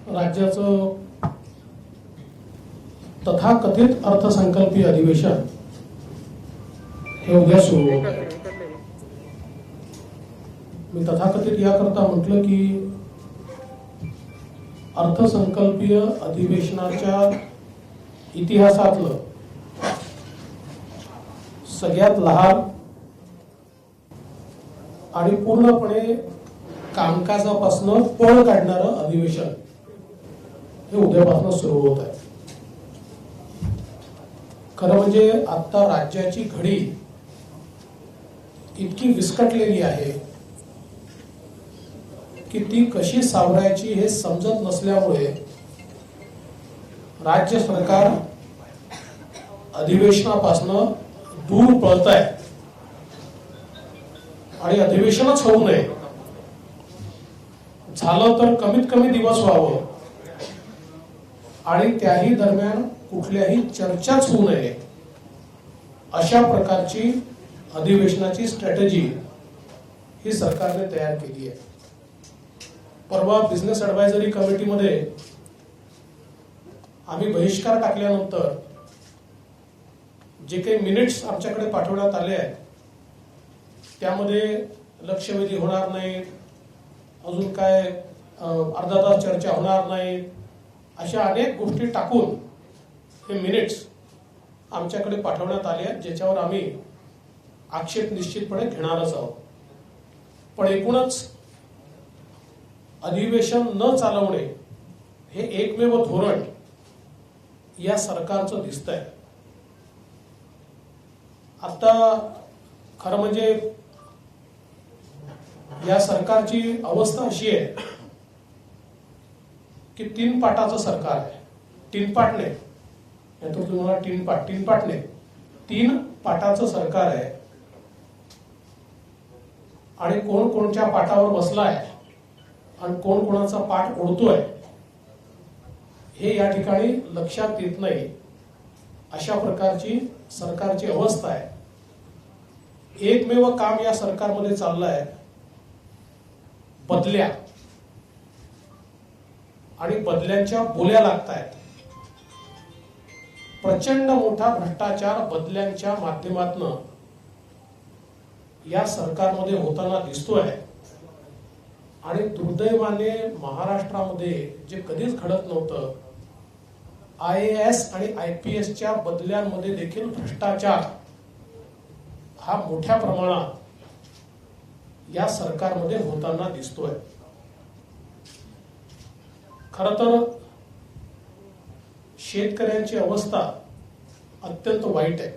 राज्याचं तथाकथित अर्थसंकल्पीय अधिवेशन हे उद्या सुरू होत आहे. मी तथाकथित याकरता म्हटलं की अर्थसंकल्पीय अधिवेशनाच्या इतिहासातलं सगळ्यात लहान आणि पूर्णपणे कामकाजापासून पळ काढणारं अधिवेशन हे उद्यापासून सुरू होत आहे. खरं म्हणजे आता राज्याची घडी इतकी विस्कटलेली आहे की ती कशी सावरायची हे समजत नसल्यामुळे राज्य सरकार अधिवेशनापासून दूर पळत आहे आणि अधिवेशनच होऊ नये, झालं तर कमीत कमी दिवस व्हावं आणि त्याही दरम्यान कुठल्याही चर्चाच होऊ नये अशा प्रकारची अधिवेशनाची स्ट्रॅटेजी ही सरकारने तयार केली आहे. परवा बिझनेस ऍडवायझरी कमिटीमध्ये आम्ही बहिष्कार टाकल्यानंतर जे काही मिनिट्स आमच्याकडे पाठवण्यात आले आहेत त्यामध्ये लक्षवेधी होणार नाही, अजून काय अर्धा तास चर्चा होणार नाही, अशा अनेक गोष्टी टाकून हे मिनिट्स आमच्याकडे पाठवण्यात आले आहेत, ज्याच्यावर आम्ही आक्षेप निश्चितपणे घेणारच आहोत. पण एकूणच अधिवेशन न चालवणे हे एकमेव धोरण या सरकारचं दिसतंय. आता खरं म्हणजे या सरकारची अवस्था अशी आहे की तीन पाटाचं सरकार आहे. तीन पाट नाही, तुम्हाला तीन पाट नाही, तीन पाटाचं सरकार आहे आणि कोण कोणत्या पाटावर बसलाय आणि कोण कोणाचा पाठ ओढतोय हे या ठिकाणी लक्षात येत नाही, अशा प्रकारची सरकारची अवस्था आहे. एकमेव काम या सरकारमध्ये चाललंय बदल्या, आणि बदल्यांच्या बोल्या लागतायत. प्रचंड मोठा भ्रष्टाचार बदल्यांच्या माध्यमातून या सरकारमध्ये होताना दिसतोय आणि दुर्दैवाने महाराष्ट्रामध्ये जे कधीच घडत नव्हतं, IAS आणि IPSच्या बदल्यांमध्ये देखील भ्रष्टाचार हा मोठ्या प्रमाणात या सरकारमध्ये होताना दिसतोय. खरं तर शेतकऱ्यांची अवस्था अत्यंत वाईट आहे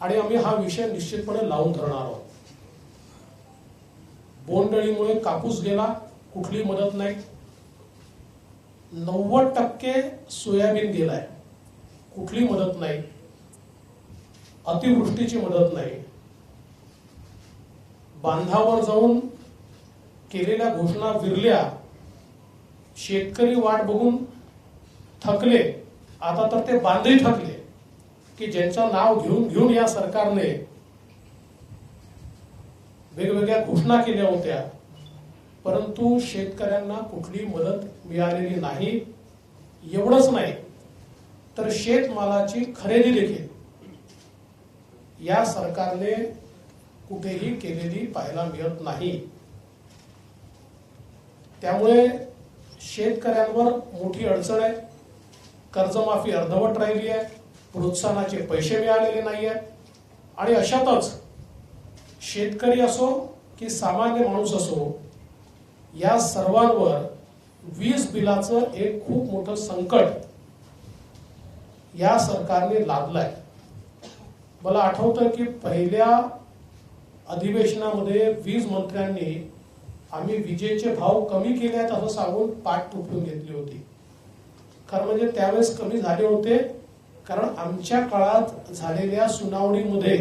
आणि आम्ही हा विषय निश्चितपणे लावून धरणार आहोत. बोंडअळीमुळे कापूस गेला, कुठली मदत नाही. 90% सोयाबीन गेलाय, कुठली मदत नाही. अतिवृष्टीची मदत नाही. बांधावर जाऊन केलेल्या घोषणा विरल्या, शेतकरी वाट बघून थकले. आता तर ते बांधही थकले की ज्यांचं नाव घेऊन घेऊन या सरकारने वेगवेगळ्या घोषणा केल्या होत्या, परंतु शेतकऱ्यांना कुठली मदत मिळालेली नाही. एवढंच नाही तर शेतमालाची खरेदी देखील या सरकारने कुठेही केलेली पाहायला मिळत नाही. त्यामुळे शेतकऱ्यांवर मोठी अडचण आहे. कर्जमाफी अर्धवट राहिली आहे, प्रोत्साहनाचे पैसे मिळालेले नाही आहेत आणि अशातच शेतकरी असो की सामान्य माणूस असो, या सर्वांवर वीज बिलाचं एक खूप मोठं संकट या सरकारने लादलंय. मला आठवतं की पहिल्या अधिवेशनामध्ये वीज मंत्र्यांनी आम्ही विजेचे भाव कमी केले आहेत असं सांगून पाठ टोपून घेतली होती. खरं म्हणजे त्यावेळेस कमी झाले होते कारण आमच्या काळात झालेल्या सुनावणीमध्ये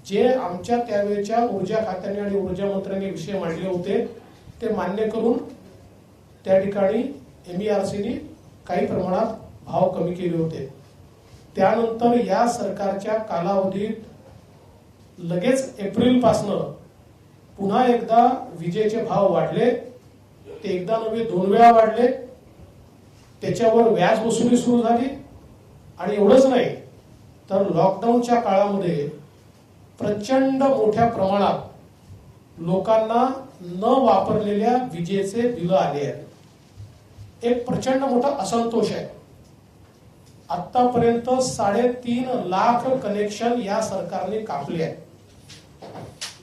जे आमच्या त्यावेळेच्या ऊर्जा खात्याने आणि ऊर्जा मंत्र्यांनी विषय मांडले होते ते मान्य करून त्या ठिकाणी MERCने काही प्रमाणात भाव कमी केले होते. त्यानंतर या सरकारच्या कालावधीत लगेच एप्रिल पासून पुन्हा एकदा विजेचे भाव वाढले. ते एकदा नव्हे 2 वेळा वाढले, त्याच्यावर व्याज वसुली सुरू झाली. आणि एवढंच नाही तर लॉकडाऊनच्या काळामध्ये प्रचंड मोठ्या प्रमाणात लोकांना न वापरलेल्या विजेचे बिल आले आहेत. एक प्रचंड मोठा असंतोष आहे. आतापर्यंत 3.5 लाख कनेक्शन या सरकारने कापले आहेत.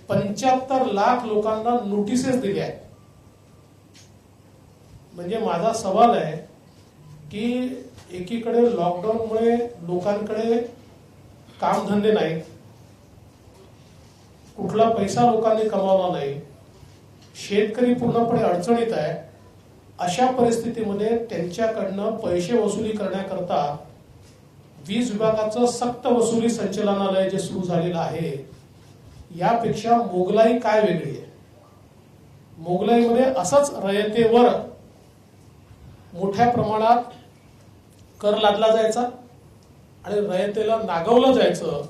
75 लाख लोकांना नोटिसेस दिल्या आहेत. म्हणजे माझा सवाल आहे की एकीकडे लॉकडाऊनमुळे लोकांकडे कामधंदे नाहीत, कुठला पैसा लोकांनी कमावला नाही, शेतकरी पूर्णपणे अडचणीत आहे. अशा परिस्थितीमध्ये त्यांच्याकडनं पैसे वसुली करण्याकरता वीज विभागाचं सक्त वसुली संचालनालय जे सुरू झालेलं आहे, यापेक्षा मोगलाई काय वेगळी आहे? मोगलाईमध्ये असंच रयतेवर मोठ्या प्रमाणात कर लादला जायचा आणि रयतेला नागवलं जायचं.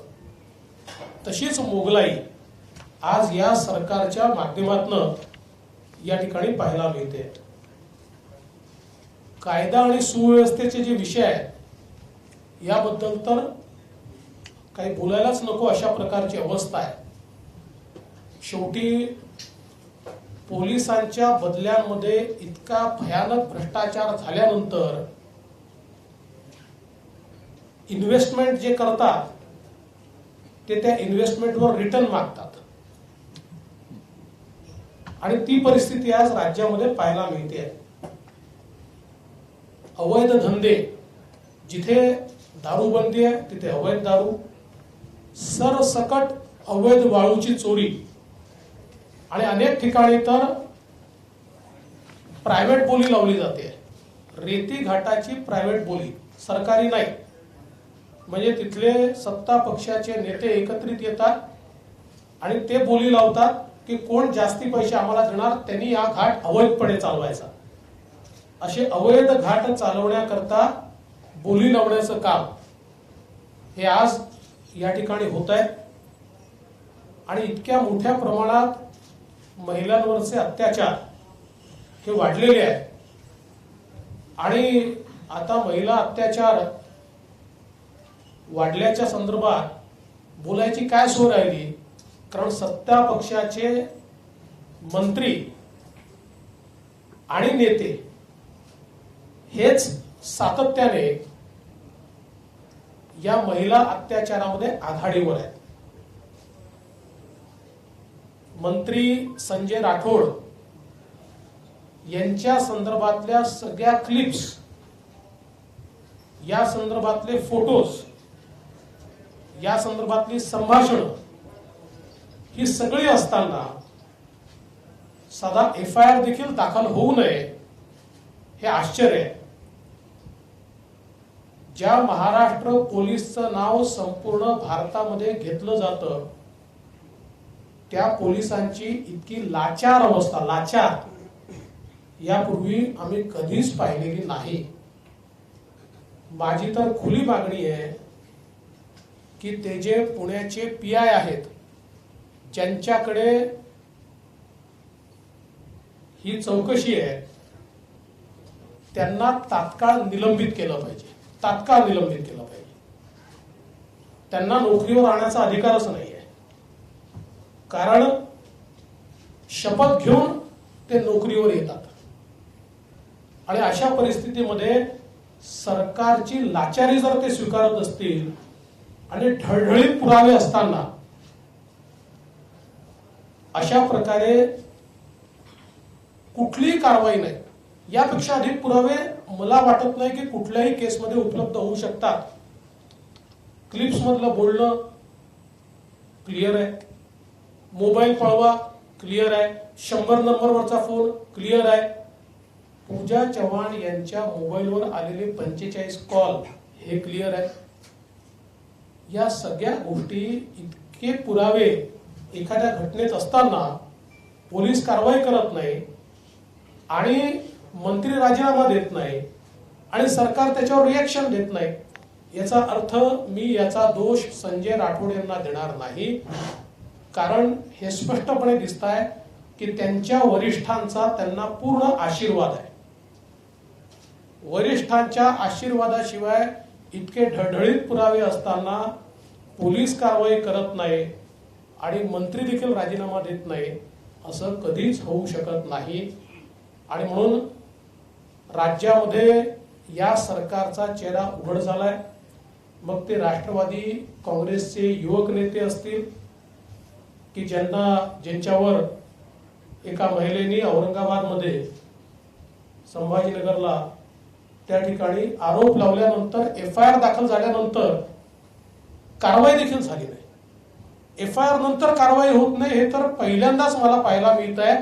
तशीच मोगलाई आज या सरकारच्या माध्यमातून या ठिकाणी पाहायला मिळते. कायदा आणि सुव्यवस्थेचे जे विषय आहेत याबद्दल तर काही बोलायलाच नको अशा प्रकारची अवस्था आहे. शेवटी पोलिसांच्या बदल्यांमध्ये इतका भयानक भ्रष्टाचार झाल्यानंतर इन्व्हेस्टमेंट जे करतात ते त्या इन्व्हेस्टमेंटवर रिटर्न मागतात आणि ती परिस्थिती आज राज्यामध्ये पाहायला मिळते. अवैध धंदे, जिथे दारूबंदी आहे तिथे अवैध दारू, सरसकट अवैध वाळूची चोरी आणि अनेक ठिकाणी तर प्रायव्हेट बोली लावली जाते. रेती घाटाची प्रायव्हेट बोली, सरकारी नाही. म्हणजे तिथले सत्ता पक्षाचे नेते एकत्रित येतात आणि ते बोली लावतात की कोण जास्ती पैसे आम्हाला देणार त्यांनी हा घाट अवैधपणे चालवायचा. असे अवैध घाट चालवण्याकरता बोली लावण्याचं काम हे आज या ठिकाणी होत आहे. आणि इतक्या मोठ्या प्रमाणात महिलांवरचे अत्याचार हे वाढलेले आहेत. आणि आता महिला अत्याचार वाढल्याच्या संदर्भात बोलायची काय सोय राहिली? कारण सत्ता पक्षाचे मंत्री आणि नेते हेच सातत्याने या महिला अत्याचारामध्ये आघाडीवर आहेत. मंत्री संजय राठोड यांच्या संदर्भातल्या सगळ्या क्लिप्स, या संदर्भातले फोटोज, या संदर्भातली संभाषणं ही सगळी असताना साधा FIR देखील दाखल होऊ नये हे आश्चर्य आहे. ज्या महाराष्ट्र पोलीसचं नाव संपूर्ण भारतामध्ये घेतलं जातं त्या पोलिसांची इतकी लाचार अवस्था, लाचार यापूर्वी आम्ही कधीच पाहिलेली नाही. माझी तर खुली मागणी आहे की ते जे पुण्याचे PI आहेत ज्यांच्याकडे ही चौकशी आहे त्यांना तात्काळ निलंबित केलं पाहिजे. तात्काळ निलंबित केलं पाहिजे. त्यांना नोकरीवर राहण्याचा अधिकारच नाही आहे. कारण शपथ घेऊन ते नोकरीवर येतात आणि अशा परिस्थितीमध्ये सरकारची लाचारी जर ते स्वीकारत असतील आणि ढळढळीत पुरावे असताना अशा प्रकारे कुठलीही कारवाई नाही. यापेक्षा अधिक पुरावे मला वाटत नाही की कुठल्याही केसमध्ये उपलब्ध होऊ शकतात. क्लिप्स मधलं बोलणं क्लिअर आहे, मोबाईल पळवा क्लिअर आहे, 100 नंबरवरचा फोन क्लिअर आहे, पूजा चव्हाण यांच्या मोबाईलवर आलेले 45 कॉल हे क्लिअर आहे. या सगळ्या गोष्टी, इतके पुरावे एखाद्या घटनेत असताना पोलीस कारवाई करत नाही आणि मंत्री राजीनामा देत नाही आणि सरकार त्याच्यावर रिएक्शन देत नाही, याचा अर्थ मी याचा दोष संजय राठोड यांना देणार नाही. कारण हे स्पष्टपणे दिसत आहे की त्यांच्या वरिष्ठांचा त्यांना पूर्ण आशीर्वाद आहे. वरिष्ठांच्या आशीर्वादाशिवाय इतके ढळढळीत पुरावे असताना पोलीस कारवाई करत नाही आणि मंत्री देखील राजीनामा देत नाही, असं कधीच होऊ शकत नाही. आणि म्हणून राज्यामध्ये या सरकारचा चेहरा उघड झालाय. मग ते राष्ट्रवादी काँग्रेसचे युवक नेते असतील की ज्यांच्यावर एका महिलेने औरंगाबादमध्ये संभाजीनगरला त्या ठिकाणी आरोप लावल्यानंतर FIR दाखल झाल्यानंतर कारवाई देखील झाली नाही. FIR नंतर कारवाई होत नाही हे तर पहिल्यांदाच मला पाहायला मिळत आहे.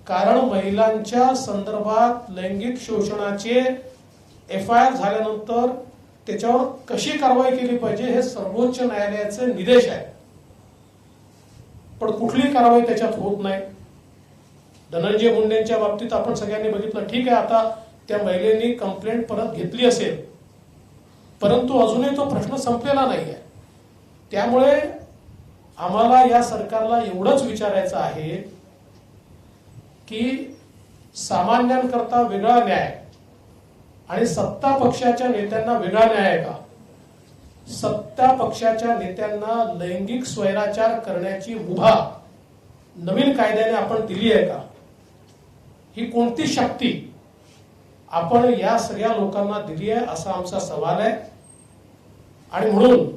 कारण महिलांच्या संदर्भात लैंगिक शोषणाचे FIR झाल्यानंतर त्याच्यावर कशी कारवाई केली पाहिजे हे सर्वोच्च न्यायालयाचे निर्देश आहे, पण कुठलीही कारवाई त्याच्यात होत नाही. धनंजय मुंडेंच्या बाबतीत आपण सगळ्यांनी बघितलं, ठीक आहे, आता त्या महिलेनी कंप्लेंट परत घेतली असेल, परंतु अजूनही तो प्रश्न संपलेला नाही आहे. त्यामुळे आम्हाला या सरकारला एवढंच विचारायचं आहे की सामान्यांकरता वेगळा न्याय आणि सत्ता पक्षाच्या नेत्यांना वेगळा न्याय आहे का? सत्ता पक्षाच्या नेत्यांना लैंगिक स्वैराचार करण्याची मुभा नवीन कायद्याने आपण दिली आहे का? ही कोणती शक्ती आपण या सगळ्या लोकांना दिली आहे असा आमचा सवाल आहे. आणि म्हणून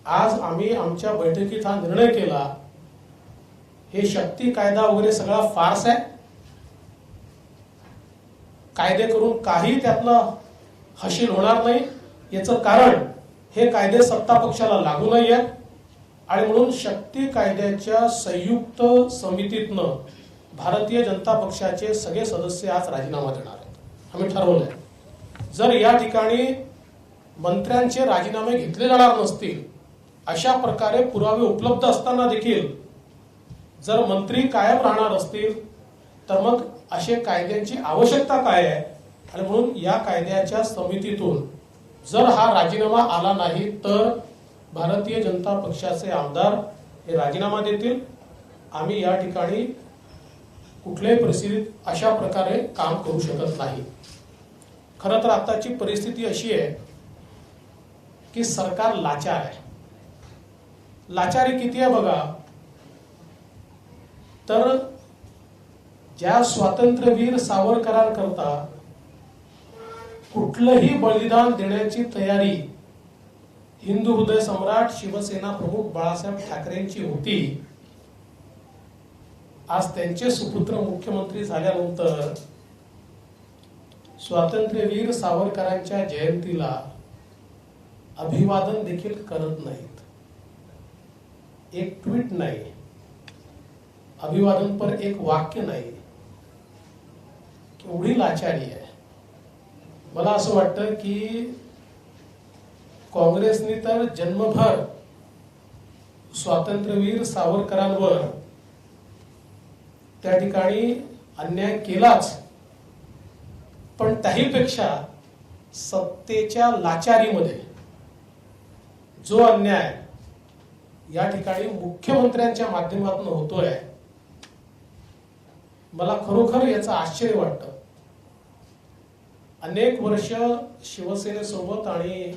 आज आम्ही आमच्या बैठकीत हा निर्णय केला, हे शक्ती कायदा वगैरे सगळा फार्स आहे. कायदे करून काही त्यातलं हशील होणार नाही. याचं कारण हे कायदे सत्ता पक्षाला लागू नाही आहेत. आणि म्हणून शक्ती कायद्याच्या संयुक्त समितीतनं भारतीय जनता पक्षाचे सगळे सदस्य आज राजीनामा देणार आहेत. आम्ही ठरवलंय, जर या ठिकाणी मंत्र्यांचे राजीनामे घेतले जाणार नसतील, अशा प्रकारे पुरावे उपलब्ध असताना देखील जर मंत्री कायम राहणार असतील, तर मग असे कायद्यांची आवश्यकता काय आहे? आणि म्हणून या कायद्याच्या समितीतून जर हा राजीनामा आला नाही तर भारतीय जनता पक्षाचे आमदार हे राजीनामा देतील. आम्ही या ठिकाणी कुठल्याही परिस्थितीत अशा प्रकारे काम करू शकत नाही. खरं तर आताची परिस्थिती अशी आहे की सरकार लाचार आहे. लाचारी किती आहे बघा, तर ज्या स्वातंत्र्यवीर सावरकरांकरता कुठलंही बलिदान देण्याची तयारी हिंदू हृदय सम्राट शिवसेना प्रमुख बाळासाहेब ठाकरेंची होती, आज त्यांचे सुपुत्र मुख्यमंत्री झाल्यानंतर स्वातंत्र्यवीर सावरकरांच्या जयंतीला अभिवादन देखील करत नाहीत. एक ट्विट नाही, अभिवादन पर एक वाक्य नाही. केवढी लाचारी आहे. मला असं वाटतं की काँग्रेसने तर जन्मभर स्वातंत्र्यवीर सावरकरांवर त्या ठिकाणी अन्याय केलाच, पण त्याहीपेक्षा सत्तेच्या लाचारीमध्ये जो अन्याय या ठिकाणी मुख्यमंत्र्यांच्या माध्यमातून होतोय, मला खरोखर याचं आश्चर्य वाटतं. अनेक वर्ष शिवसेनेसोबत आणि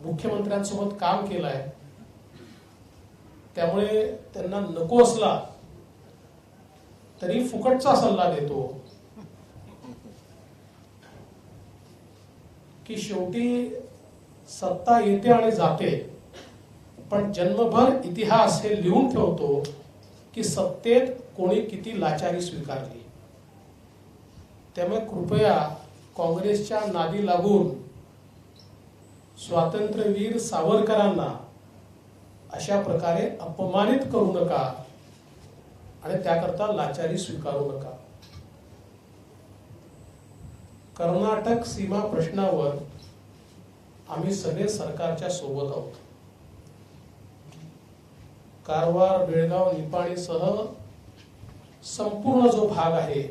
मुख्यमंत्र्यांसोबत काम केलंय, त्यामुळे त्यांना नको असला तरी फुकटचा सल्ला देतो की शेवटी सत्ता येते आणि जाते, पण जन्मभर इतिहास हे लिहून ठेवतो की सत्तेत कोणी किती लाचारी स्वीकारली. त्यामुळे कृपया काँग्रेसच्या नादी लागून स्वातंत्र्यवीर सावरकरांना अशा प्रकारे अपमानित करू नका आणि त्याकरता लाचारी स्वीकारू नका. कर्नाटक सीमा प्रश्नावर आम्ही सगळे सरकारच्या सोबत आहोत. कारवार, बेळगाव, निपाणीसह संपूर्ण जो भाग आहे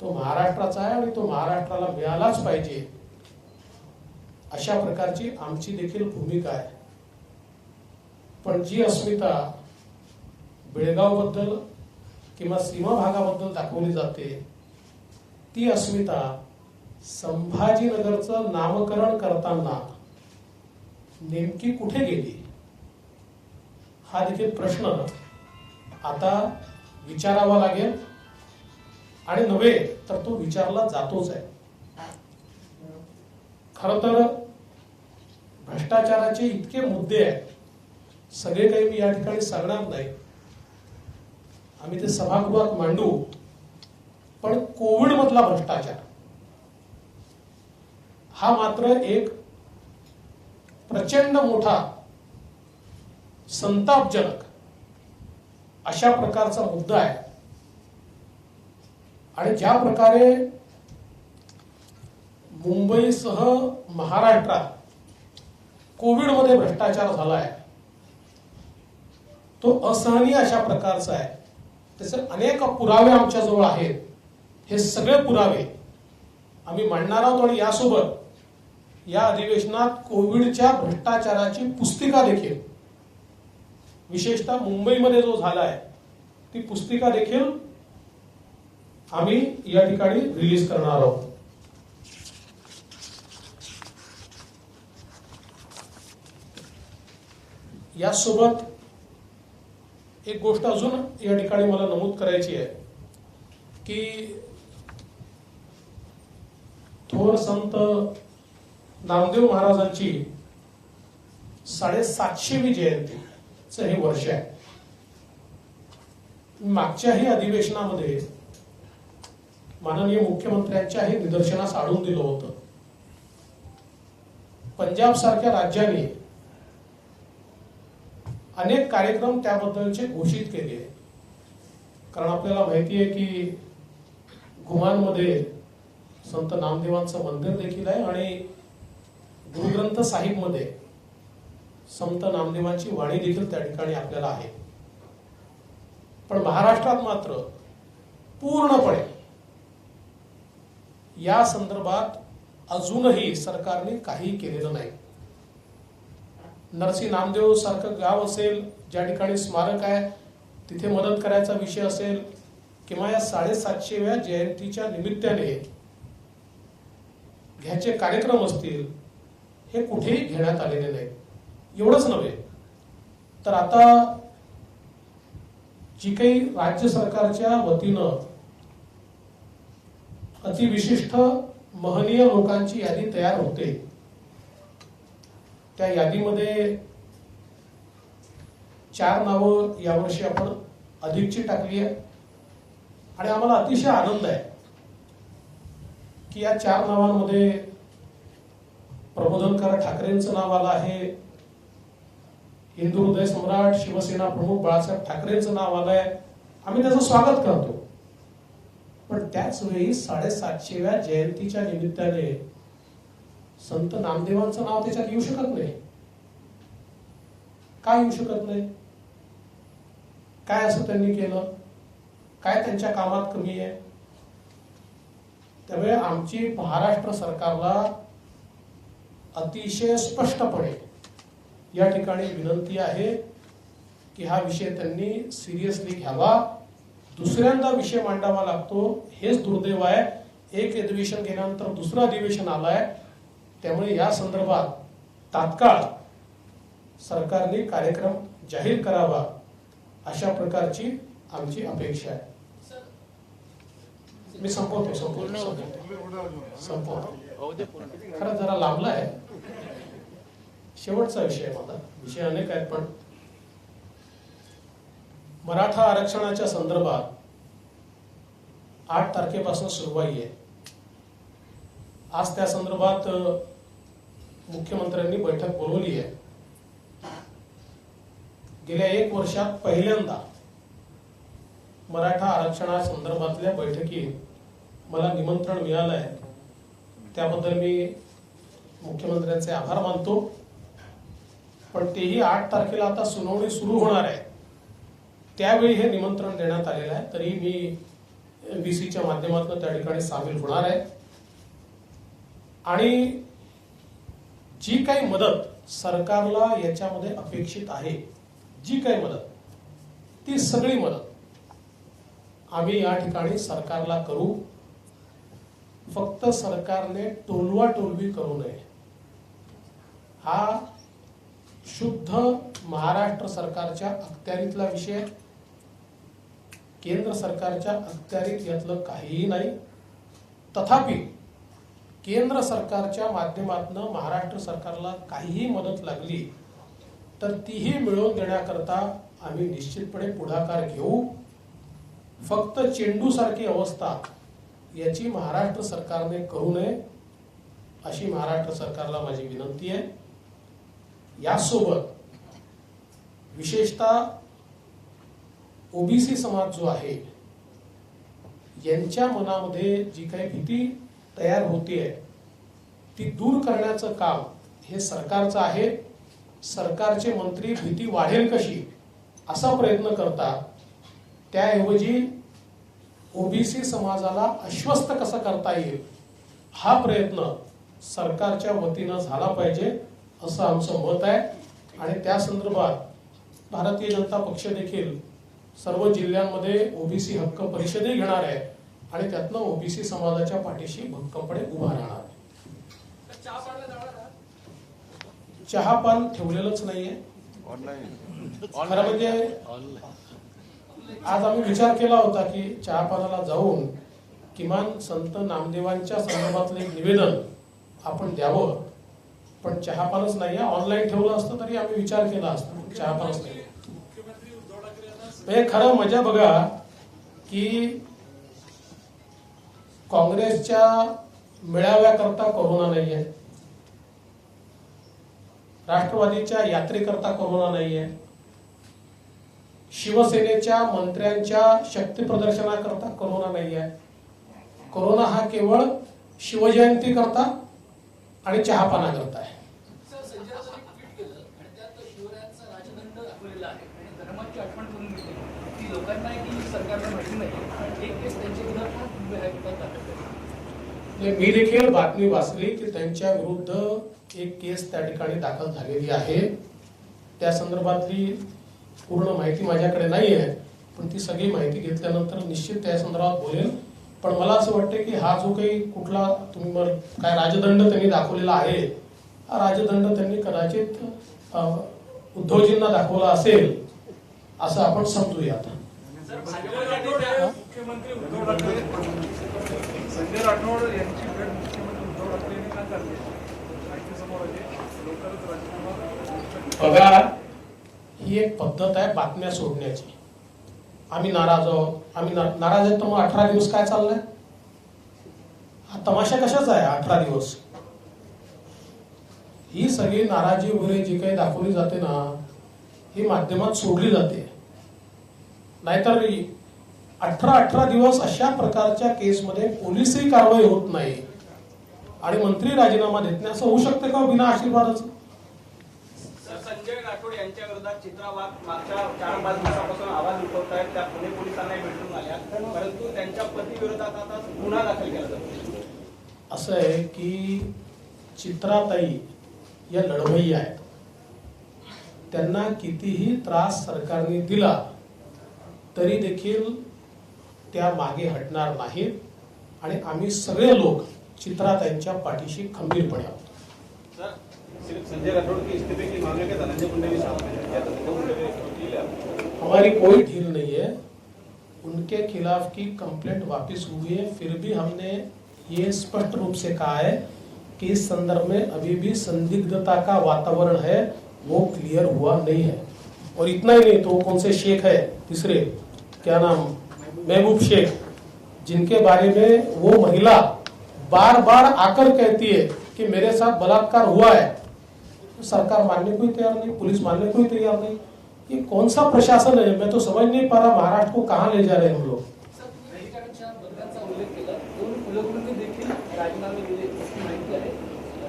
तो महाराष्ट्राचा आहे आणि तो महाराष्ट्राला मिळालाच पाहिजे, अशा प्रकारची आमची देखील भूमिका आहे. पण जी अस्मिता बेळगाव बद्दल किंवा सीमा भागाबद्दल दाखवली जाते, ती अस्मिता संभाजीनगरचं नामकरण करताना नेमकी कुठे गेली, हा देखील प्रश्न आता विचारावा लागेल आणि नव्हे तर तो विचारला जातोच आहे. खरं तर भ्रष्टाचाराचे इतके मुद्दे आहेत, सगळे काही मी या ठिकाणी सांगणार नाही, आम्ही ते सभागृहात मांडू. पण कोविड मधला भ्रष्टाचार हा मात्र एक प्रचंड मोठा संतापजनक अशा प्रकारचा मुद्दा आहे. आणि ज्या प्रकारे मुंबईसह महाराष्ट्रात कोविडमध्ये भ्रष्टाचार झालाय तो असहनीय अशा प्रकारचा आहे. त्याचे अनेक पुरावे आमच्याजवळ आहेत. हे सगळे पुरावे आम्ही मांडणार आहोत आणि यासोबत या अधिवेशनात कोविडच्या भ्रष्टाचाराची पुस्तिका देखील, विशेषतः मुंबईमध्ये जो झालाय ती पुस्तिका देखील आम्ही या ठिकाणी रिलीज करणार आहोत. यासोबत एक गोष्ट अजून या ठिकाणी मला नमूद करायची आहे की थोर संत नामदेव महाराजांची 750वी जयंतीचं हे वर्ष आहे. मागच्याही अधिवेशनामध्ये माननीय मुख्यमंत्र्यांच्याही निदर्शनास आणून दिलं होतं. पंजाब सारख्या राज्याने अनेक कार्यक्रम त्याबद्दलचे घोषित केले. कारण आपल्याला माहिती आहे की घुमानमध्ये संत नामदेवांचं मंदिर देखील आहे आणि गुरुग्रंथ साहिबमध्ये संत नामदेवांची वाणी देखील त्या ठिकाणी आपल्याला आहे. पण महाराष्ट्रात मात्र पूर्णपणे या संदर्भात अजूनही सरकारने काही केलेलं नाही. नरसी नामदेव सारखं गाव असेल, ज्या ठिकाणी स्मारक आहे तिथे मदत करायचा विषय असेल, किंवा या 750व्या जयंतीच्या निमित्ताने घ्यायचे कार्यक्रम असतील, हे कुठेही घेण्यात आलेले नाही. एवढंच नव्हे तर आता जी काही राज्य सरकारच्या वतीनं अतिविशिष्ट महनीय लोकांची यादी तयार होते, त्या यादीमध्ये 4 नावं यावर्षी आपण अधिकची टाकली आहे. आणि आम्हाला अतिशय आनंद आहे की या 4 नावांमध्ये प्रबोधनकार ठाकरेंचं नाव आलं आहे, हिंदू हृदय सम्राट शिवसेना प्रमुख बाळासाहेब ठाकरेंचं नाव आलंय. आम्ही त्याचं स्वागत करतो. पण त्याच वेळी 750व्या जयंतीच्या निमित्ताने संत नामदेवांचं नाव त्याच्यात येऊ शकत नाही. काय येऊ शकत नाही? काय असं त्यांनी केलं? काय त्यांच्या कामात कमी आहे? त्यामुळे आमची महाराष्ट्र सरकारला अतिशय स्पष्टपणे या ठिकाणी विनंती आहे की हा विषय त्यांनी सिरियसली घ्यावा. दुसऱ्यांदा विषय मांडावा लागतो, हेच दुर्दैव आहे. एक अधिवेशन गेल्यानंतर दुसरं अधिवेशन आलंय. त्यामुळे या संदर्भात तात्काळ सरकारने कार्यक्रम जाहीर करावा अशा प्रकारची आमची अपेक्षा आहे. मी संपवतो. खरं जरा लांबला आहे. शेवटचा विषय आहे माझा. विषय अनेक आहेत पण मराठा आरक्षणाच्या संदर्भात 8 तारखेपासून सुरुवाई आहे. आज त्या संदर्भात मुख्यमंत्र्यांनी बैठक बोलवली आहे. गेल्या 1 वर्षात पहिल्यांदा मराठा आरक्षणा संदर्भातल्या बैठकीत मला निमंत्रण मिळालं आहे. त्याबद्दल मी मुख्यमंत्र्यांचे आभार मानतो. पण तेही 8 तारखेला आता सुनावणी सुरू होणार आहे, त्यावेळी हे निमंत्रण देण्यात आलेलं आहे. तरी मी VCच्या माध्यमातून त्या ठिकाणी सामील होणार आहे. आणि जी काही मदत सरकारला याच्यामध्ये अपेक्षित आहे, जी काही मदत, ती सगळी मदत आम्ही या ठिकाणी सरकारला करू. फक्त सरकारने टोलवा टोलवी करू नये. हा शुद्ध महाराष्ट्र सरकारच्या अखत्यारीतला विषय. केंद्र सरकारच्या अखत्यारीत यातलं काहीही नाही. तथापि केंद्र सरकारच्या माध्यमातून महाराष्ट्र सरकारला काहीही मदत लागली तर तीही मिळवून देण्याकरता आम्ही निश्चितपणे पुढाकार घेऊ. फक्त चेंडू सारखी अवस्था याची महाराष्ट्र सरकारने करू नये अशी महाराष्ट्र सरकारला माझी विनंती आहे. यासोबत विशेषतः ओबीसी समाज जो आहे यांच्या मनामध्ये जी काही भीती तयार होतीये ती दूर करण्याचं काम हे सरकारचं आहे. सरकारचे मंत्री भीती वाढेल कशी असा प्रयत्न करतात, त्याऐवजी ओबीसी समाजाला आश्वस्त कसं करता येईल हा प्रयत्न सरकारच्या वतीनं झाला पाहिजे असं आमचं मत आहे. आणि त्या संदर्भात भारतीय जनता पक्ष देखील सर्व जिल्ह्यांमध्ये ओबीसी हक्क परिषदही घेणार आहे आणि त्यातनं ओबीसी समाजाच्या पाठीशी भक्कमपणे उभा राहणार. चहापान ठेवलेलंच नाहीये. खरं म्हणजे आज आम्ही विचार केला होता की चहापानाला जाऊन किमान संत नामदेवांच्या संदर्भातलं एक निवेदन आपण द्यावं, पण चहापानच नाहीये. ऑनलाईन ठेवलं असतं तरी आम्ही विचार केला असता. चहापानच नाही. म्हणजे खरं मजा बघा की काँग्रेसच्या मेळाव्याकरता कोरोना नाहीये, राष्ट्रवादीच्या यात्रेकरता कोरोना नाहीये, शिवसेनेच्या मंत्र्यांच्या शक्ती प्रदर्शनाकरता कोरोना नाहीये. कोरोना हा केवळ शिवजयंती करता आणि चहापाना करता आहे. मी देखील बातमी वाचली की त्यांच्या विरुद्ध एक केस त्या ठिकाणी दाखल झालेली आहे. त्या संदर्भातली पूर्ण माहिती माझ्याकडे नाही आहे, पण ती सगळी माहिती घेतल्यानंतर निश्चित त्या संदर्भात बोलेल. पण मला असं वाटतं की हा जो काही कुठला तुम्ही काय राजदंड त्यांनी दाखवलेला आहे, हा राजदंड त्यांनी कदाचित उद्धवजींना दाखवला असेल असं आपण समजूया. मुख्यमंत्री उद्धव ठाकरे संजय राठोड यांची भेट मुख्यमंत्री उद्धव ठाकरे यांनी का चालली माहिती समोर आली. लवकरच राजीनामा. बघा, ही एक पद्धत आहे बातम्या सोडण्याची. आम्ही नाराज आहोत, आम्ही नाराज आहेत, तर मग 18 दिवस काय चाललंय? हा तमाशा कशाचा आहे 18 दिवस? ही सगळी नाराजी वगैरे जी काही दाखवली जाते ना, ही माध्यमात सोडली जाते. नाहीतर 18 दिवस अशा प्रकारच्या केसमध्ये पोलिसही कारवाई होत नाही आणि मंत्री राजीनामा देत नाही, असं होऊ शकते का बिना आशीर्वादाचं? संजय राठोड यांच्या विरोधात चित्रा वाघ मागच्या 4-5 दिवसापासून आवाज उठवत आहेत. त्या पुणे पोलिसांना भेटून आल्या, परंतु त्यांच्या पती विरोधात आता गुन्हा दाखल केला जातो. असं आहे की चित्राताई या लढवय्या आहेत. त्यांना कितीही त्रास सरकारने दिला तरी देखील त्या मागे हटणार नाहीत आणि आम्ही सगळे लोक चित्राताईंच्या पाठीशी खंबीरपणे आहोत. संजय राठौड़ के इस्तीफे की मांग के धनंजय मुंडे भी हमारी कोई ढील नहीं है. उनके खिलाफ की कंप्लेंट वापस हुई है. फिर भी हमने ये स्पष्ट रूप से कहा है कि इस संदर्भ में अभी भी संदिग्धता का वातावरण है, वो क्लियर हुआ नहीं है. और इतना ही नहीं तो कौन से शेख है तीसरे, क्या नाम, महबूब शेख, जिनके बारे में वो महिला बार बार आकर कहती है कि मेरे साथ बलात्कार हुआ है, तो सरकार मानने को ही तैयार नहीं, पुलिस मानने को ही तैयार नहीं. ये कौन सा प्रशासन है? मैं तो समझ नहीं पा रहा महाराष्ट्र को कहाँ ले जा रहे हैं हम लोग.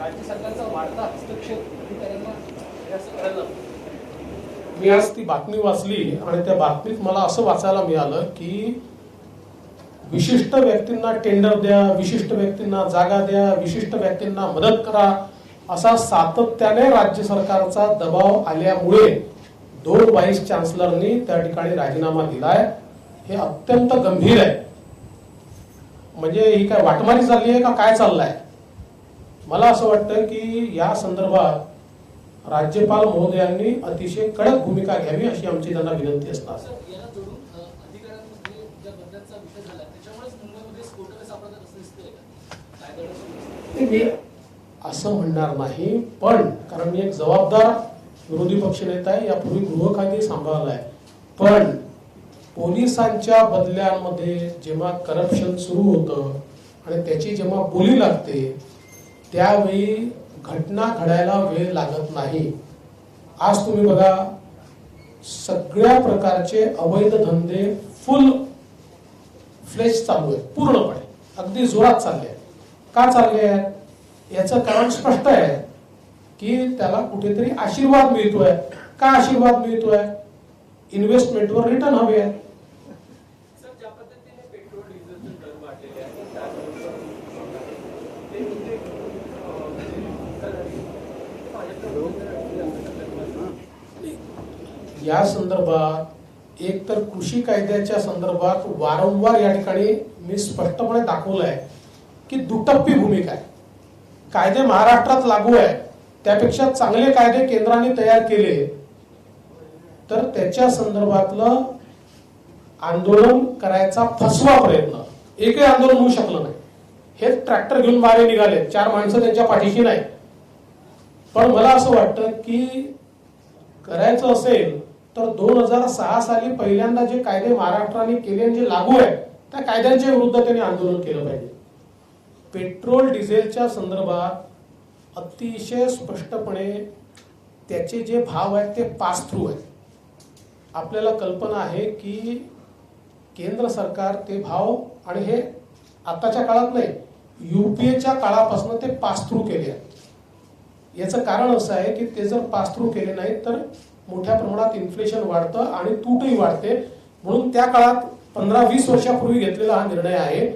राज्य सरकारचा वाढता हस्तक्षेप अधिकाऱ्यांना मी आज ती बातमी वाचली आणि त्या बातमीत मला असं वाचायला मिळालं की विशिष्ट व्यक्तींना टेंडर द्या, विशिष्ट व्यक्तींना जागा द्या, विशिष्ट व्यक्तींना मदत करा, असा सातत्याने राज्य सरकारचा दबाव आल्यामुळे 2 व्हाईस चान्सलरनी त्या ठिकाणी राजीनामा दिलाय. हे अत्यंत गंभीर आहे. म्हणजे ही काय वाटमारी चालली आहे का काय चाललंय? मला असं वाटतं की या संदर्भात राज्यपाल महोदयांनी अतिशय कडक भूमिका घ्यावी अशी आमची त्यांना विनंती असणार. याला जोडून अधिकाऱ्यांमध्ये ज्या बदल्यांचा विषय झाला त्याच्यामुळेच मुंबईमध्ये स्फोटके सापडतात असं दिसतंय का? ते मी असं म्हणणार नाही, पण कारण मी एक जबाबदार विरोधी पक्षनेता आहे, यापूर्वी गृह खाते सांभाळलं आहे. पण पोलिसांच्या बदल्यांमध्ये जेव्हा करप्शन सुरू होतं आणि त्याची जेव्हा बोली लागते त्यावेळी घटना घडायला वेळ लागत नाही. आज तुम्ही बघा, सगळ्या प्रकारचे अवैध धंदे फुल फ्लेश चालू आहेत, पूर्णपणे अगदी जोरात चालले आहेत. का चालले आहेत? याचं कारण स्पष्ट आहे की त्याला कुठेतरी आशीर्वाद मिळतोय. का आशीर्वाद मिळतोय? इन्व्हेस्टमेंटवर रिटर्न हवे आहे. सर, ज्या पद्धतीने पेट्रोल डिझेलचे दर वाढलेले आहेत त्याबरोबर ते म्हणजे या संदर्भात एक तर कृषी कायद्याच्या संदर्भात वारंवार या ठिकाणी मी स्पष्टपणे दाखवलंय की दुटप्पी भूमिका आहे. कायदे महाराष्ट्रात लागू आहे, त्यापेक्षा चांगले कायदे केंद्राने तयार केले तर त्याच्या संदर्भातलं आंदोलन करायचा फसवा प्रयत्न एकही आंदोलन होऊ शकलं नाही. हे ट्रॅक्टर घेऊन मारे निघाले, 4 माणसं त्यांच्या पाठीशी नाही. पण मला असं वाटतं की करायचं असेल तर 2006 साली पहिल्यांदा जे कायदे महाराष्ट्राने केले जे लागू आहे त्या कायद्यांच्या विरुद्ध त्यांनी आंदोलन केलं पाहिजे. पेट्रोल डिझेलच्या संदर्भात अतिशय स्पष्टपणे त्याचे जे भाव आहेत ते पास थ्रू आहेत. आपल्याला कल्पना आहे की केंद्र सरकार ते भाव, आणि हे आताच्या काळात नाही, युपीएच्या काळापासून ते पास थ्रू केले आहेत. याचं कारण असं आहे की ते जर पास थ्रू केले नाही तर मोठ्या प्रमाणात इन्फ्लेशन वाढतं आणि तूटही वाढते. म्हणून त्या काळात 15-20 वर्षापूर्वी घेतलेला हा निर्णय आहे,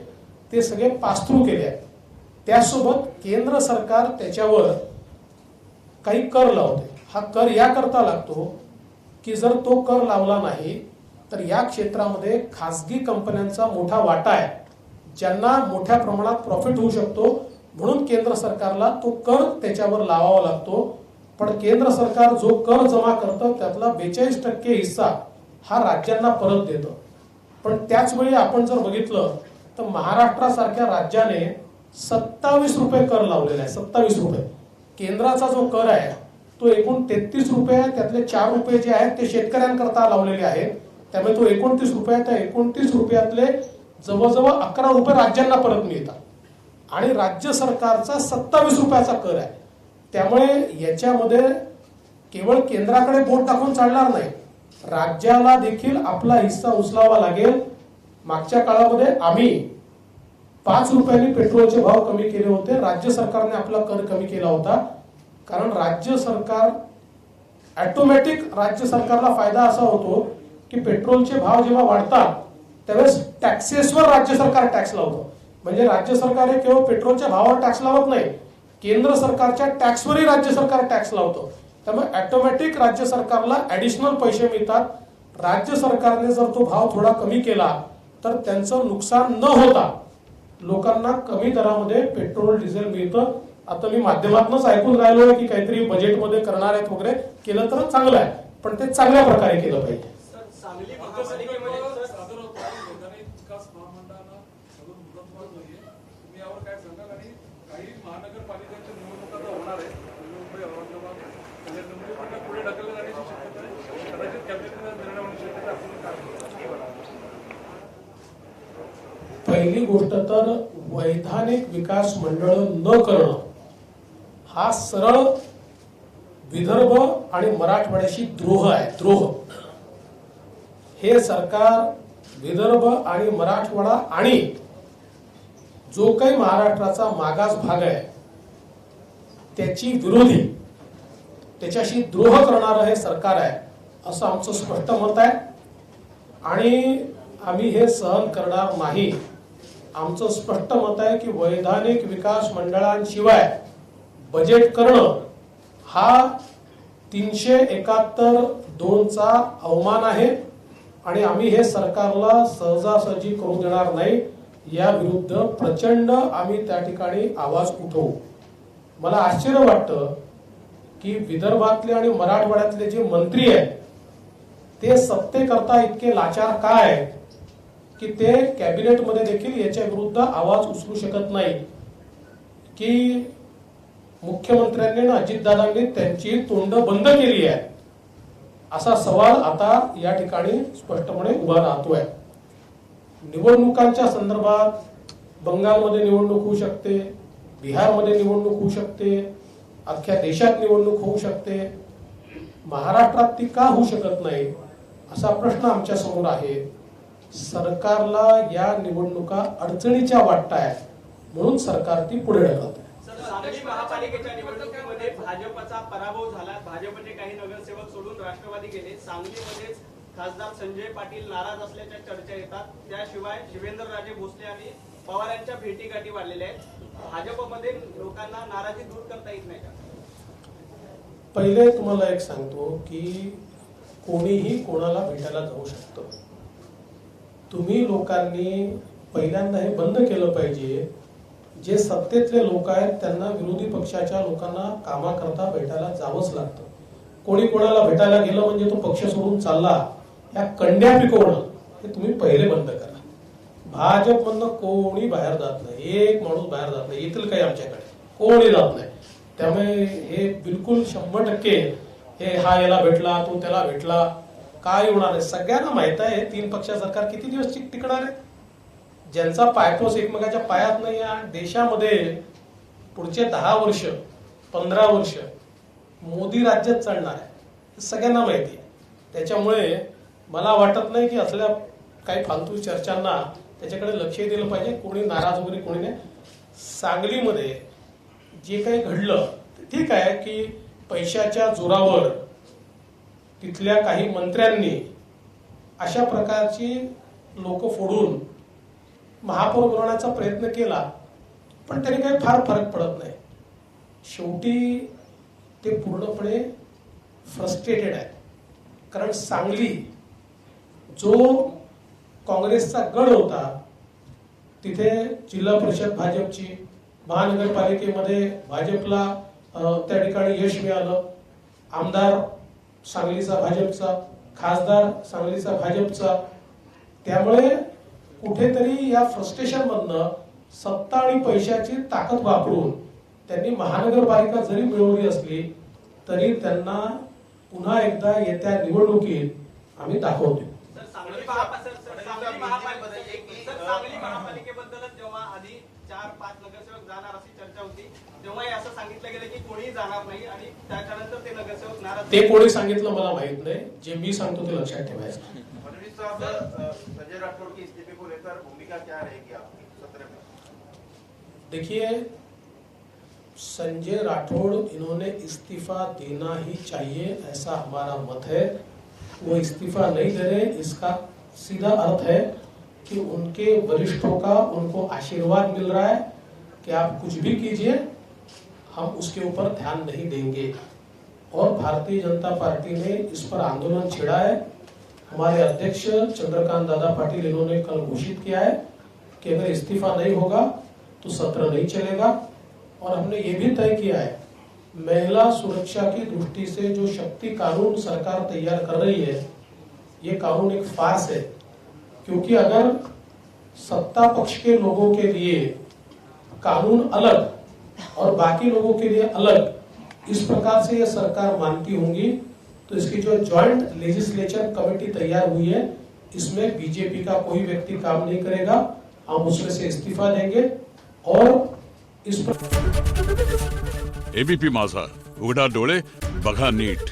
ते सगळे पास थ्रू केले आहेत. त्यासोबत केंद्र सरकार त्याच्यावर काही कर लावते. हा कर याकरता लागतो की जर तो कर लावला नाही तर या क्षेत्रामध्ये खासगी कंपन्यांचा मोठा वाटा आहे, ज्यांना मोठ्या प्रमाणात प्रॉफिट होऊ शकतो. म्हणून केंद्र सरकारला तो कर त्याच्यावर लावावा लागतो. पण केंद्र सरकार जो कर जमा करतं त्यातला 42% हिस्सा हा राज्यांना परत देतं. पण त्याच वेळी आपण जर बघितलं तर महाराष्ट्रासारख्या राज्याने 27 रुपये कर लावलेला आहे. 27 रुपये केंद्राचा जो कर आहे तो एकूण 33 रुपये आहे. त्यातले 4 रुपये जे आहेत ते शेतकऱ्यांकरता लावलेले आहेत. त्यामुळे तो 29 रुपये आहे. त्या 29 रुपयातले जवळजवळ 11 रुपये राज्यांना परत मिळतात आणि राज्य सरकारचा 27 रुपयाचा कर आहे. त्यामुळे याच्यामध्ये केवळ केंद्राकडे बोट दाखवून चालणार नाही, राज्याला देखील आपला हिस्सा उचलावा लागेल. मागच्या काळामध्ये आम्ही 5 रुपयांनी पेट्रोलचे भाव कमी केले होते. राज्य सरकारने आपला कर कमी केला होता. कारण राज्य सरकार ऑटोमॅटिक राज्य सरकारला फायदा असा होतो की पेट्रोलचे भाव जेव्हा वाढतात त्यावेळेस टॅक्सेसवर राज्य सरकार टॅक्स लावतं. म्हणजे राज्य सरकार हे केवळ पेट्रोलच्या भावावर टॅक्स लावत नाही, केंद्र सरकारच्या टॅक्सवरही राज्य सरकार टॅक्स लावतं. त्यामुळे ऑटोमॅटिक राज्य सरकारला ऍडिशनल पैसे मिळतात. राज्य सरकारने जर तो भाव थोडा कमी केला तर त्यांचं नुकसान न होता लोकांना कमी दरामध्ये पेट्रोल डिझेल मिळतं. आता मी माध्यमातूनच ऐकून राहिलोय की काहीतरी बजेटमध्ये करणार आहेत वगैरे, केलं तर चांगलं आहे, पण ते चांगल्या प्रकारे केलं पाहिजे. सांगली महापालिकेमध्ये सादर होत आहे वैधानिक विकास महामंडळानं अजून मुदतवाढ नाहीये. तुम्ही यावर काय सांगाल? आणि काही महानगरपालिकांच्या निवडणुका तर होणार आहेत, मुंबई, औरंगाबाद, पुणे, मुंबई पुढे ढकलल्या जाण्याची शक्यता आहे. कदाचित कॅबिनेटचा निर्णय होण्याची शक्यता आपण पहिली गोष्ट तर वैधानिक विकास मंडळ न करणं हा सरळ विदर्भ आणि मराठवाड्याशी द्रोह आहे. द्रोह. हे सरकार विदर्भ आणि मराठवाडा आणि जो काही महाराष्ट्राचा मागास भाग आहे त्याची विरोधी, त्याच्याशी द्रोह करणारं हे सरकार आहे असं आमचं स्पष्ट मत आहे आणि आम्ही हे सहन करणार नाही. आमचं स्पष्ट मत आहे की वैधानिक विकास मंडळांशिवाय बजेट करणं हा 371(2) चा अवमान आहे आणि आम्ही हे सरकारला सहजासहजी करू देणार नाही. या विरुद्ध प्रचंड आम्ही त्या ठिकाणी आवाज उठवू. मला आश्चर्य वाटतं की विदर्भातले आणि मराठवाड्यातले जे मंत्री आहेत ते सत्तेकरता इतके लाचार का आहेत की ते कॅबिनेटमध्ये देखील याच्या विरुद्ध आवाज उचलू शकत नाही, की मुख्यमंत्र्यांनी आणि अजितदादांनी त्यांची तोंड बंद केली आहे, असा सवाल आता या ठिकाणी स्पष्टपणे उभा राहतोय. निवडणुकांच्या संदर्भात बंगालमध्ये निवडणूक होऊ शकते, बिहारमध्ये निवडणूक होऊ शकते, अख्ख्या देशात निवडणूक होऊ शकते. महाराष्ट्रात ती का होऊ शकत नाही असा प्रश्न आमच्या समोर आहे. सरकारला या निवडणुका अडचणीच्या वाटतायत म्हणून सरकार ती पुढे ढकलत आहे. सांगली महापालिकेच्या निवडणुकीमध्ये भाजपचा पराभव झाला. भाजपचे काही नगरसेवक सोडून राष्ट्रवादी गेले. सांगलीमध्येच खासदार संजय पाटील नाराज असल्याच्या चर्चा येतात. त्याशिवाय शिवेंद्रराजे भोसले आणि पवार यांच्या भेटीगाठी वाढलेल्या आहेत. भाजपमध्ये लोकांना नाराजी दूर करता येत नाही का? पहिले तुम्हाला एक सांगतो की कोणीही कोणाला भेटायला जाऊ शकतं. तुम्ही लोकांनी पहिल्यांदा हे बंद केलं पाहिजे. जे सत्तेतले लोक आहेत त्यांना विरोधी पक्षाच्या लोकांना कामाकरता भेटायला जावंच लागतं. कोणी कोणाला भेटायला गेलं म्हणजे तो पक्ष सोडून चालला, या कंड्या पिकवणं हे तुम्ही पहिले बंद करा. भाजपमधनं कोणी बाहेर जात नाही, एक माणूस बाहेर जात नाही. येतील काही आमच्याकडे कोणी जात नाही. त्यामुळे हे बिलकुल 100% हे हा याला भेटला तो त्याला भेटला काय होणार आहे. सगळ्यांना माहित आहे 3 पक्ष सरकार किती दिवस टिकणार आहे. ज्यांचा पायपोस एकमेकाच्या पायात नाही आहे देशामध्ये पुढचे 10 वर्ष 15 वर्ष मोदी राज्यात चालणार आहे हे सगळ्यांना माहिती आहे. त्याच्यामुळे मला वाटत नाही की असल्या काही फालतू चर्चांना त्याच्याकडे लक्ष दिलं पाहिजे. कोणी नाराज वगैरे कोणी नाही. सांगलीमध्ये जे काही घडलं ठीक आहे की पैशाच्या जोरावर तिथल्या काही मंत्र्यांनी अशा प्रकारची लोक फोडून महापौर बनवण्याचा प्रयत्न केला, पण त्याने काही फार फरक पडत नाही. शेवटी ते पूर्णपणे फ्रस्ट्रेटेड आहे. कारण सांगली जो काँग्रेसचा गड होता तिथे जिल्हा परिषद भाजपची, महानगरपालिकेमध्ये भाजपला त्या ठिकाणी यश मिळालं, आमदार सांगलीचा भाजपचा, खासदार सांगलीचा भाजपचा. त्यामुळे कुठेतरी या फ्रस्ट्रेशन मधनं सत्ता आणि पैशाची ताकद वापरून त्यांनी महानगरपालिका जरी मिळवली असली तरी त्यांना पुन्हा एकदा येत्या निवडणुकीत आम्ही दाखवतो. सांगली महापालिकेबद्दलच जेव्हा आधी 4-5 नगरसेवक जाणार अशी चर्चा होती तेव्हा असं सांगितलं गेलं की कोणी जाणार नाही आणि त्याच्यानंतर ते नगरसेवक नाराज. ते कोणी सांगितलं मला माहित नाही. जे मी सांगतो ते लक्षात ठेवायचं. फडणवीस साहब, संजय राठौड़ के इस्तीफे को लेकर भूमिका क्या रहेगी आपकी सत्र में? देखिए, संजय राठौड़ इन्होंने इस्तीफा देना ही चाहिए ऐसा हमारा मत है. वो इस्तीफा नहीं दे रहे, इसका सीधा अर्थ है कि उनके वरिष्ठों का उनको आशीर्वाद मिल रहा है कि आप कुछ भी कीजिए हम उसके ऊपर ध्यान नहीं देंगे. और भारतीय जनता पार्टी ने इस पर आंदोलन छेड़ा है. हमारे अध्यक्ष चंद्रकांत दादा पाटिल इन्होंने कल घोषित किया है कि अगर इस्तीफा नहीं होगा तो सत्र नहीं चलेगा. और हमने ये भी तय किया है महिला सुरक्षा की दृष्टि से जो शक्ति कानून सरकार तैयार कर रही है ये कानून एक फार्स है. क्योंकि अगर सत्ता पक्ष के लोगों के लिए कानून अलग और बाकी लोगों के लिए अलग इस प्रकार से ये सरकार मानती होंगी तो इसकी जो ज्वाइंट लेजिस्लेचर कमेटी तैयार हुई है इसमें बीजेपी का कोई व्यक्ति काम नहीं करेगा. हम उसमें से इस्तीफा देंगे और इस एबीपी माझा, उघडा डोळे बघा नीट.